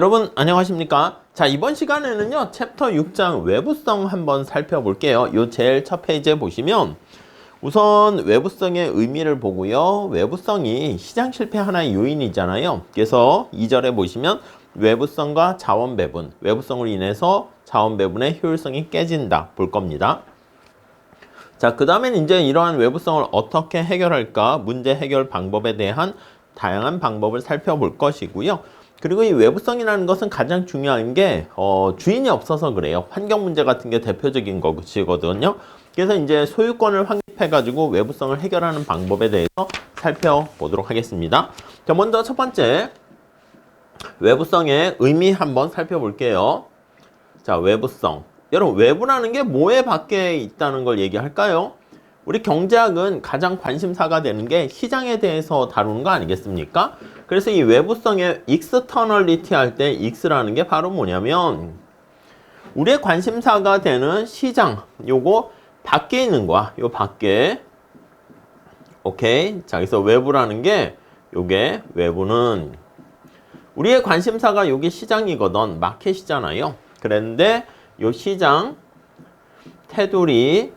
여러분 안녕하십니까? 자, 이번 시간에는요 챕터 6장 외부성 한번 살펴볼게요. 요 제일 첫 페이지에 보시면 우선 외부성의 의미를 보고요. 외부성이 시장 실패 하나의 요인이잖아요. 그래서 2절에 보시면 외부성과 자원 배분, 외부성으로 인해서 자원 배분의 효율성이 깨진다 볼 겁니다. 자, 그 다음엔 이제 이러한 외부성을 어떻게 해결할까? 문제 해결 방법에 대한 다양한 방법을 살펴볼 것이고요. 그리고 이 외부성이라는 것은 가장 중요한 게 주인이 없어서 그래요. 환경 문제 같은 게 대표적인 것이거든요. 그래서 이제 소유권을 확립해가지고 외부성을 해결하는 방법에 대해서 살펴보도록 하겠습니다. 자, 먼저 첫 번째 외부성의 의미 한번 살펴볼게요. 자, 외부성. 여러분, 외부라는 게 뭐에 밖에 있다는 걸 얘기할까요? 우리 경제학은 가장 관심사가 되는 게 시장에 대해서 다루는 거 아니겠습니까? 그래서 이 외부성의 externality 할 때 ex라는 게 바로 뭐냐면 우리의 관심사가 되는 시장, 요거 밖에 있는 거야. 요 밖에. 오케이. 자, 그래서 외부라는 게 요게 외부는 우리의 관심사가 요게 시장이거든. 마켓이잖아요. 그랬는데 요 시장 테두리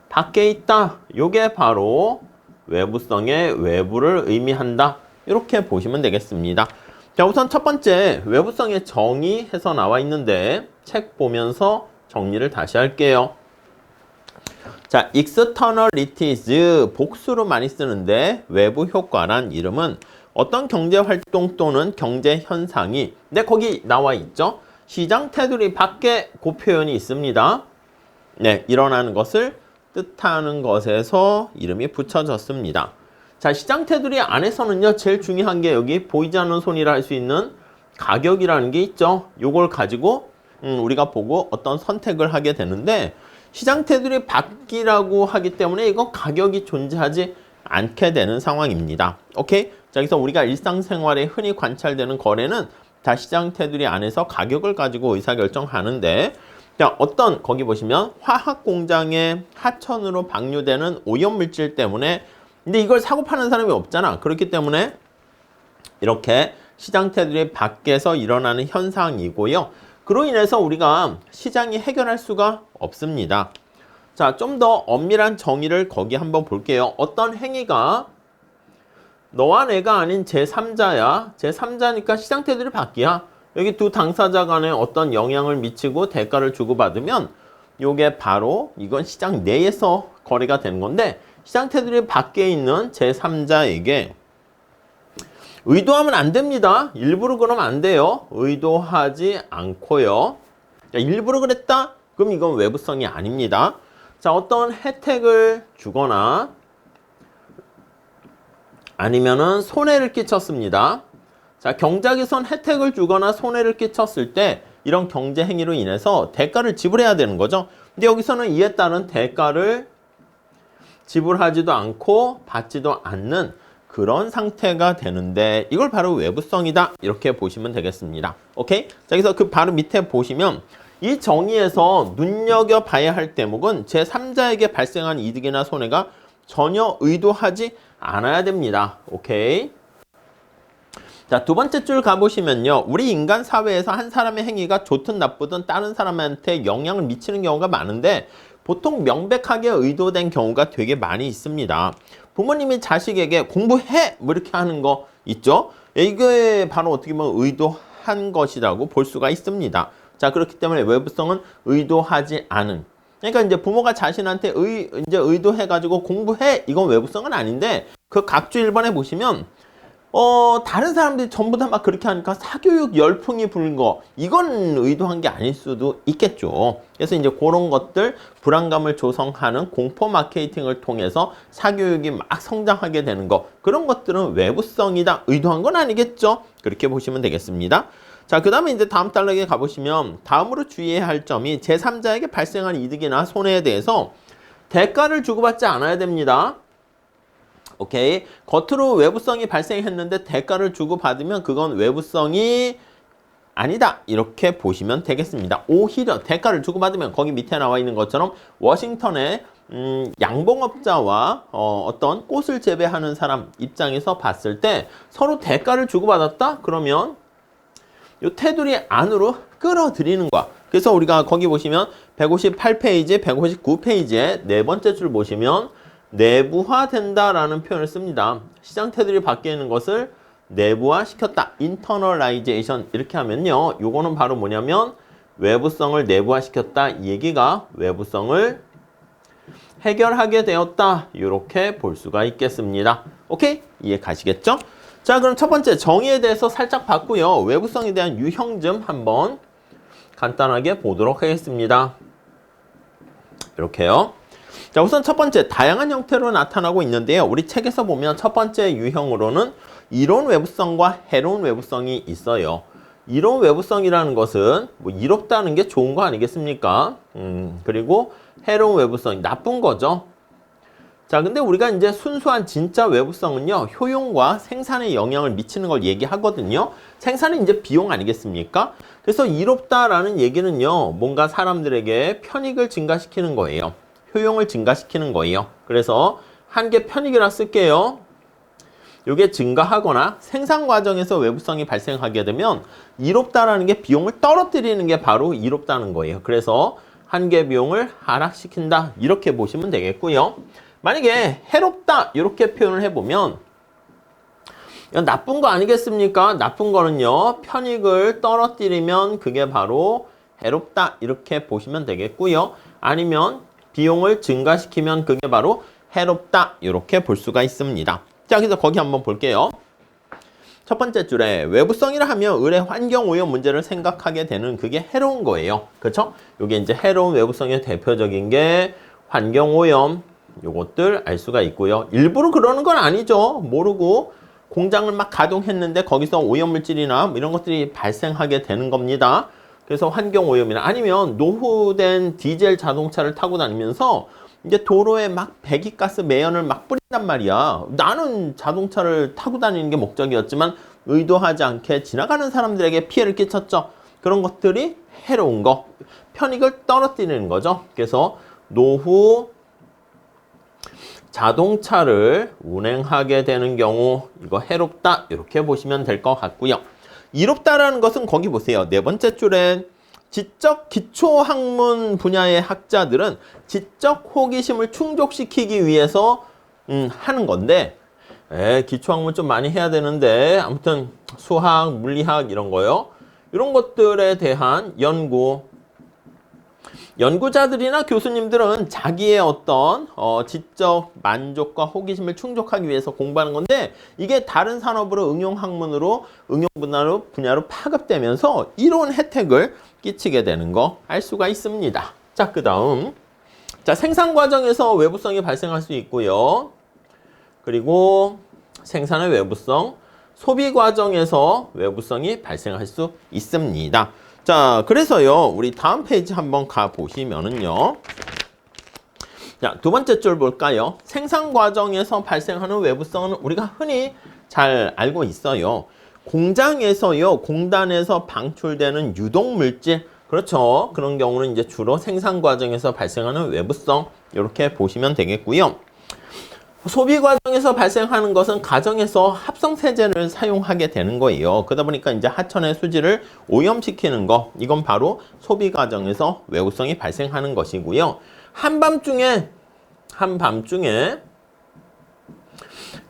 밖에 있다. 요게 바로 외부성의 외부를 의미한다. 이렇게 보시면 되겠습니다. 자, 우선 첫 번째 외부성의 정의해서 나와 있는데 책 보면서 정리를 다시 할게요. 자, externalities 복수로 많이 쓰는데 외부 효과란 이름은 어떤 경제 활동 또는 경제 현상이 거기 나와 있죠. 시장 테두리 밖에 그 표현이 있습니다. 네, 일어나는 것을 뜻하는 것에서 이름이 붙여졌습니다. 자, 시장 테두리 안에서는요, 제일 중요한 게 여기 보이지 않는 손이라 할 수 있는 가격이라는 게 있죠. 요걸 가지고 우리가 보고 어떤 선택을 하게 되는데 시장 테두리 밖이라고 하기 때문에 이건 가격이 존재하지 않게 되는 상황입니다. 오케이? 자, 그래서 우리가 일상생활에 흔히 관찰되는 거래는 다 시장 테두리 안에서 가격을 가지고 의사결정하는데 자, 어떤 거기 보시면 화학 공장의 하천으로 방류되는 오염물질 때문에 근데 이걸 사고 파는 사람이 없잖아. 그렇기 때문에 이렇게 시장 테두리 밖에서 일어나는 현상이고요. 그로 인해서 우리가 시장이 해결할 수가 없습니다. 자, 좀 더 엄밀한 정의를 거기 한번 볼게요. 어떤 행위가 너와 내가 아닌 제3자야. 제3자니까 시장 테두리 밖이야. 여기 두 당사자 간에 어떤 영향을 미치고 대가를 주고받으면 요게 바로 이건 시장 내에서 거래가 되는 건데 시장 테두리 밖에 있는 제3자에게 의도하면 안 됩니다. 일부러 그러면 안 돼요. 의도하지 않고요. 자, 일부러 그랬다? 그럼 이건 외부성이 아닙니다. 자, 어떤 혜택을 주거나 아니면은 손해를 끼쳤습니다. 자, 경작에선 혜택을 주거나 손해를 끼쳤을 때 이런 경제 행위로 인해서 대가를 지불해야 되는 거죠. 근데 여기서는 이에 따른 대가를 지불하지도 않고 받지도 않는 그런 상태가 되는데 이걸 바로 외부성이다. 이렇게 보시면 되겠습니다. 오케이? 자, 그래서 그 바로 밑에 보시면 이 정의에서 눈여겨봐야 할 대목은 제3자에게 발생한 이득이나 손해가 전혀 의도하지 않아야 됩니다. 오케이? 자, 두 번째 줄 가보시면요. 우리 인간 사회에서 한 사람의 행위가 좋든 나쁘든 다른 사람한테 영향을 미치는 경우가 많은데 보통 명백하게 의도된 경우가 되게 많이 있습니다. 부모님이 자식에게 공부해! 뭐 이렇게 하는 거 있죠? 이게 바로 어떻게 보면 의도한 것이라고 볼 수가 있습니다. 자, 그렇기 때문에 외부성은 의도하지 않은. 그러니까 이제 부모가 자신한테 이제 의도해가지고 공부해! 이건 외부성은 아닌데 그 각주 1번에 보시면 다른 사람들이 전부 다 막 그렇게 하니까 사교육 열풍이 부는 거 이건 의도한 게 아닐 수도 있겠죠. 그래서 이제 그런 것들 불안감을 조성하는 공포 마케팅을 통해서 사교육이 막 성장하게 되는 거 그런 것들은 외부성이다. 의도한 건 아니겠죠. 그렇게 보시면 되겠습니다. 자, 그 다음에 이제 다음 단락에 가보시면 다음으로 주의해야 할 점이 제3자에게 발생한 이득이나 손해에 대해서 대가를 주고받지 않아야 됩니다. 오케이. 겉으로 외부성이 발생했는데 대가를 주고받으면 그건 외부성이 아니다. 이렇게 보시면 되겠습니다. 오히려 대가를 주고받으면 거기 밑에 나와 있는 것처럼 워싱턴의 양봉업자와 어떤 꽃을 재배하는 사람 입장에서 봤을 때 서로 대가를 주고받았다? 그러면 요 테두리 안으로 끌어들이는 거야. 그래서 우리가 거기 보시면 158페이지, 159페이지에 네 번째 줄 보시면 내부화된다라는 표현을 씁니다. 시장 테두리 밖에 있는 것을 내부화시켰다. internalization 이렇게 하면요. 요거는 바로 뭐냐면 외부성을 내부화시켰다. 이 얘기가 외부성을 해결하게 되었다. 이렇게 볼 수가 있겠습니다. 오케이? 이해 가시겠죠? 자, 그럼 첫 번째 정의에 대해서 살짝 봤고요. 외부성에 대한 유형 좀 한번 간단하게 보도록 하겠습니다. 이렇게요. 자, 우선 첫 번째 다양한 형태로 나타나고 있는데요. 우리 책에서 보면 첫 번째 유형으로는 이론 외부성과 해로운 외부성이 있어요. 이론 외부성이라는 것은 뭐 이롭다는 게 좋은 거 아니겠습니까? 그리고 해로운 외부성이 나쁜 거죠. 자, 근데 우리가 이제 순수한 진짜 외부성은요, 효용과 생산에 영향을 미치는 걸 얘기하거든요. 생산은 이제 비용 아니겠습니까? 그래서 이롭다라는 얘기는요, 뭔가 사람들에게 편익을 증가시키는 거예요. 효용을 증가시키는 거예요. 그래서 한 개 편익이라 쓸게요. 이게 증가하거나 생산 과정에서 외부성이 발생하게 되면 이롭다라는 게 비용을 떨어뜨리는 게 바로 이롭다는 거예요. 그래서 한계 비용을 하락시킨다. 이렇게 보시면 되겠고요. 만약에 해롭다 이렇게 표현을 해보면 이건 나쁜 거 아니겠습니까? 나쁜 거는요. 편익을 떨어뜨리면 그게 바로 해롭다 이렇게 보시면 되겠고요. 아니면 비용을 증가시키면 그게 바로 해롭다 이렇게 볼 수가 있습니다. 자, 그래서 거기 한번 볼게요. 첫 번째 줄에 외부성이라 하면 의뢰 환경 오염 문제를 생각하게 되는 그게 해로운 거예요. 그렇죠? 이게 이제 해로운 외부성의 대표적인 게 환경 오염 요것들 알 수가 있고요. 일부러 그러는 건 아니죠. 모르고 공장을 막 가동했는데 거기서 오염물질이나 이런 것들이 발생하게 되는 겁니다. 그래서 환경 오염이나 아니면 노후된 디젤 자동차를 타고 다니면서 이제 도로에 막 배기가스 매연을 막 뿌린단 말이야. 나는 자동차를 타고 다니는 게 목적이었지만 의도하지 않게 지나가는 사람들에게 피해를 끼쳤죠. 그런 것들이 해로운 거, 편익을 떨어뜨리는 거죠. 그래서 노후 자동차를 운행하게 되는 경우 이거 해롭다 이렇게 보시면 될 것 같고요. 이롭다라는 것은 거기 보세요. 네 번째 줄에 지적 기초학문 분야의 학자들은 지적 호기심을 충족시키기 위해서 하는 건데 기초학문 좀 많이 해야 되는데 아무튼 수학, 물리학 이런 거요. 이런 것들에 대한 연구자들이나 교수님들은 자기의 어떤 지적 만족과 호기심을 충족하기 위해서 공부하는 건데 이게 다른 산업으로 응용 분야로 파급되면서 이런 혜택을 끼치게 되는 거 알 수가 있습니다. 자, 그 다음 생산 과정에서 외부성이 발생할 수 있고요. 그리고 생산의 외부성, 소비 과정에서 외부성이 발생할 수 있습니다. 자, 그래서요, 우리 다음 페이지 한번 가보시면은요. 자, 두 번째 줄 볼까요? 생산 과정에서 발생하는 외부성은 우리가 흔히 잘 알고 있어요. 공장에서요, 공단에서 방출되는 유독물질, 그렇죠. 그런 경우는 이제 주로 생산 과정에서 발생하는 외부성, 이렇게 보시면 되겠고요. 소비 과정에서 발생하는 것은 가정에서 합성세제를 사용하게 되는 거예요. 그러다 보니까 이제 하천의 수질을 오염시키는 거, 이건 바로 소비 과정에서 외부성이 발생하는 것이고요. 한밤중에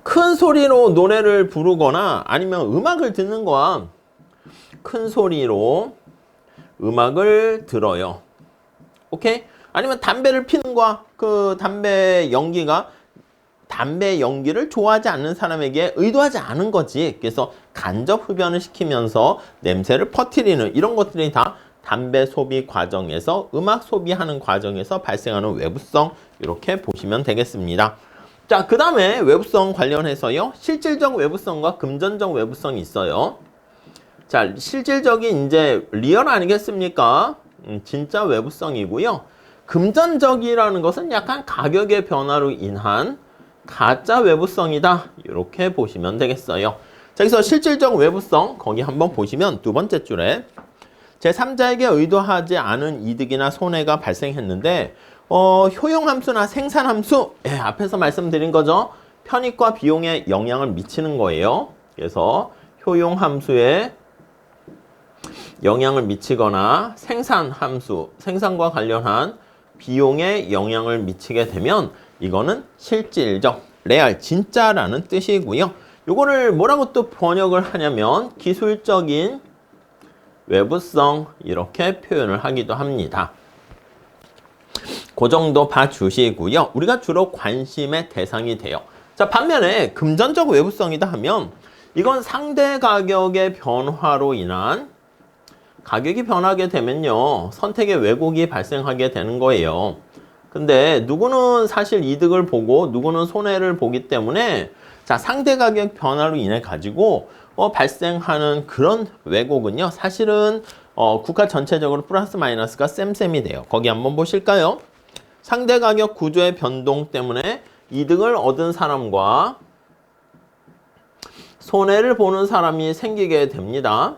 큰 소리로 노래를 부르거나 아니면 음악을 듣는 거야. 큰 소리로 음악을 들어요. 오케이? 아니면 담배를 피는 거야. 그 담배 연기를 좋아하지 않는 사람에게 의도하지 않은 거지. 그래서 간접 흡연을 시키면서 냄새를 퍼뜨리는 이런 것들이 다 담배 소비 과정에서 음악 소비하는 과정에서 발생하는 외부성 이렇게 보시면 되겠습니다. 자, 그 다음에 외부성 관련해서요. 실질적 외부성과 금전적 외부성이 있어요. 자, 실질적이 이제 리얼 아니겠습니까? 진짜 외부성이고요. 금전적이라는 것은 약간 가격의 변화로 인한 가짜 외부성이다. 이렇게 보시면 되겠어요. 자, 그래서 실질적 외부성 거기 한번 보시면 두 번째 줄에 제3자에게 의도하지 않은 이득이나 손해가 발생했는데 효용함수나 생산함수 앞에서 말씀드린 거죠. 편익과 비용에 영향을 미치는 거예요. 그래서 효용함수에 영향을 미치거나 생산 함수, 생산과 관련한 비용에 영향을 미치게 되면 이거는 실질적, 레알, 진짜라는 뜻이고요. 요거를 뭐라고 또 번역을 하냐면 기술적인 외부성 이렇게 표현을 하기도 합니다. 그 정도 봐주시고요. 우리가 주로 관심의 대상이 돼요. 자, 반면에 금전적 외부성이다 하면 이건 상대 가격의 변화로 인한 가격이 변하게 되면요. 선택의 왜곡이 발생하게 되는 거예요. 근데 누구는 사실 이득을 보고 누구는 손해를 보기 때문에 자, 상대 가격 변화로 인해 가지고 발생하는 그런 왜곡은요. 사실은 국가 전체적으로 플러스 마이너스가 쌤쌤이 돼요. 거기 한번 보실까요? 상대 가격 구조의 변동 때문에 이득을 얻은 사람과 손해를 보는 사람이 생기게 됩니다.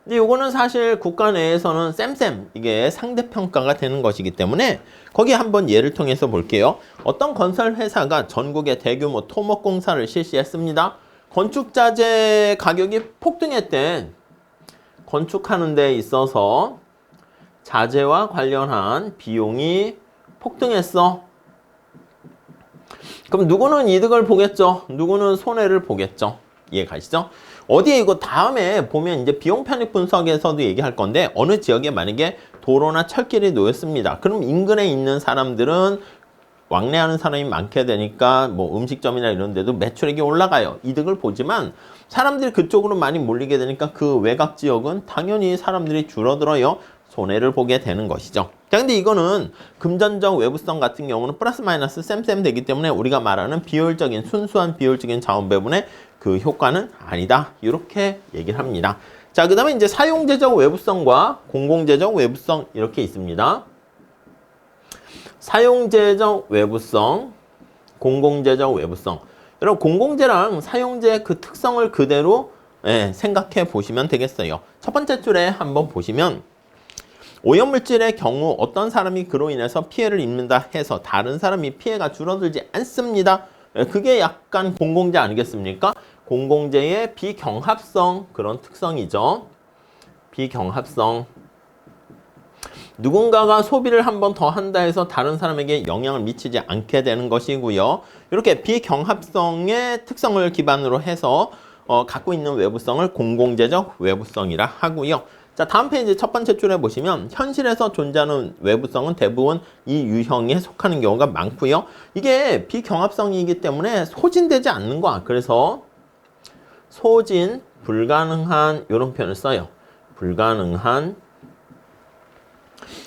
근데 이거는 사실 국가 내에서는 쌤쌤 이게 상대평가가 되는 것이기 때문에 거기 한번 예를 통해서 볼게요. 어떤 건설 회사가 전국에 대규모 토목 공사를 실시했습니다. 건축자재 가격이 폭등했대. 건축하는 데 있어서 자재와 관련한 비용이 폭등했어. 그럼 누구는 이득을 보겠죠? 누구는 손해를 보겠죠? 이해 가시죠? 어디에 이거 다음에 보면 이제 비용 편익 분석에서도 얘기할 건데 어느 지역에 만약에 도로나 철길이 놓였습니다. 그럼 인근에 있는 사람들은 왕래하는 사람이 많게 되니까 뭐 음식점이나 이런 데도 매출액이 올라가요. 이득을 보지만 사람들이 그쪽으로 많이 몰리게 되니까 그 외곽 지역은 당연히 사람들이 줄어들어요. 손해를 보게 되는 것이죠. 자, 근데 이거는 금전적 외부성 같은 경우는 플러스 마이너스 쌤쌤 되기 때문에 우리가 말하는 비효율적인 순수한 비효율적인 자원 배분의 그 효과는 아니다. 이렇게 얘기를 합니다. 자, 그 다음에 이제 사용재적 외부성과 공공재적 외부성 이렇게 있습니다. 사용재적 외부성, 공공재적 외부성. 여러분 공공재랑 사용재의 그 특성을 그대로 생각해 보시면 되겠어요. 첫 번째 줄에 한번 보시면 오염물질의 경우 어떤 사람이 그로 인해서 피해를 입는다 해서 다른 사람이 피해가 줄어들지 않습니다. 그게 약간 공공재 아니겠습니까? 공공재의 비경합성 그런 특성이죠. 비경합성. 누군가가 소비를 한 번 더 한다 해서 다른 사람에게 영향을 미치지 않게 되는 것이고요. 이렇게 비경합성의 특성을 기반으로 해서 갖고 있는 외부성을 공공재적 외부성이라 하고요. 자, 다음 페이지 첫 번째 줄에 보시면 현실에서 존재하는 외부성은 대부분 이 유형에 속하는 경우가 많고요. 이게 비경합성이기 때문에 소진되지 않는 거야. 그래서 소진, 불가능한 이런 표현을 써요. 불가능한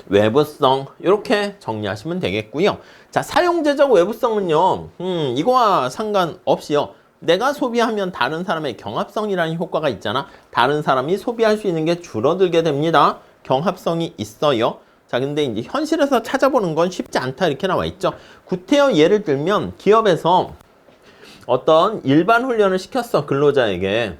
외부성 이렇게 정리하시면 되겠고요. 자, 사용재적 외부성은요. 이거와 상관없이요. 내가 소비하면 다른 사람의 경합성이라는 효과가 있잖아. 다른 사람이 소비할 수 있는 게 줄어들게 됩니다. 경합성이 있어요. 자, 근데 이제 현실에서 찾아보는 건 쉽지 않다 이렇게 나와 있죠. 구태여 예를 들면 기업에서 어떤 일반 훈련을 시켰어. 근로자에게.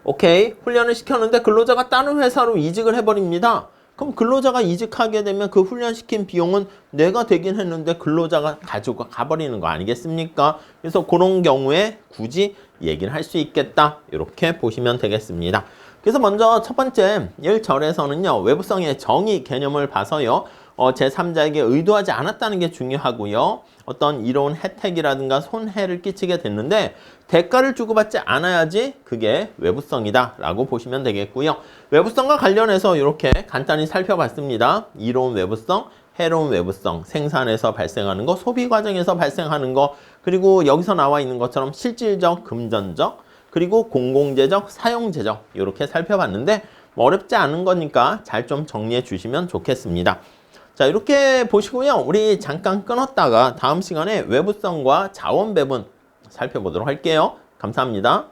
오케이. 훈련을 시켰는데 근로자가 다른 회사로 이직을 해버립니다. 그럼 근로자가 이직하게 되면 그 훈련시킨 비용은 내가 되긴 했는데 근로자가 가지고 가버리는 거 아니겠습니까? 그래서 그런 경우에 굳이 얘기를 할 수 있겠다. 이렇게 보시면 되겠습니다. 그래서 먼저 첫 번째 1절에서는요. 외부성의 정의 개념을 봐서요. 제3자에게 의도하지 않았다는 게 중요하고요. 어떤 이로운 혜택이라든가 손해를 끼치게 됐는데 대가를 주고받지 않아야지 그게 외부성이다 라고 보시면 되겠고요. 외부성과 관련해서 이렇게 간단히 살펴봤습니다. 이로운 외부성, 해로운 외부성, 생산에서 발생하는 거, 소비 과정에서 발생하는 거, 그리고 여기서 나와 있는 것처럼 실질적, 금전적, 그리고 공공재적, 사용재적 이렇게 살펴봤는데 어렵지 않은 거니까 잘 좀 정리해 주시면 좋겠습니다. 자, 이렇게 보시고요. 우리 잠깐 끊었다가 다음 시간에 외부성과 자원 배분 살펴보도록 할게요. 감사합니다.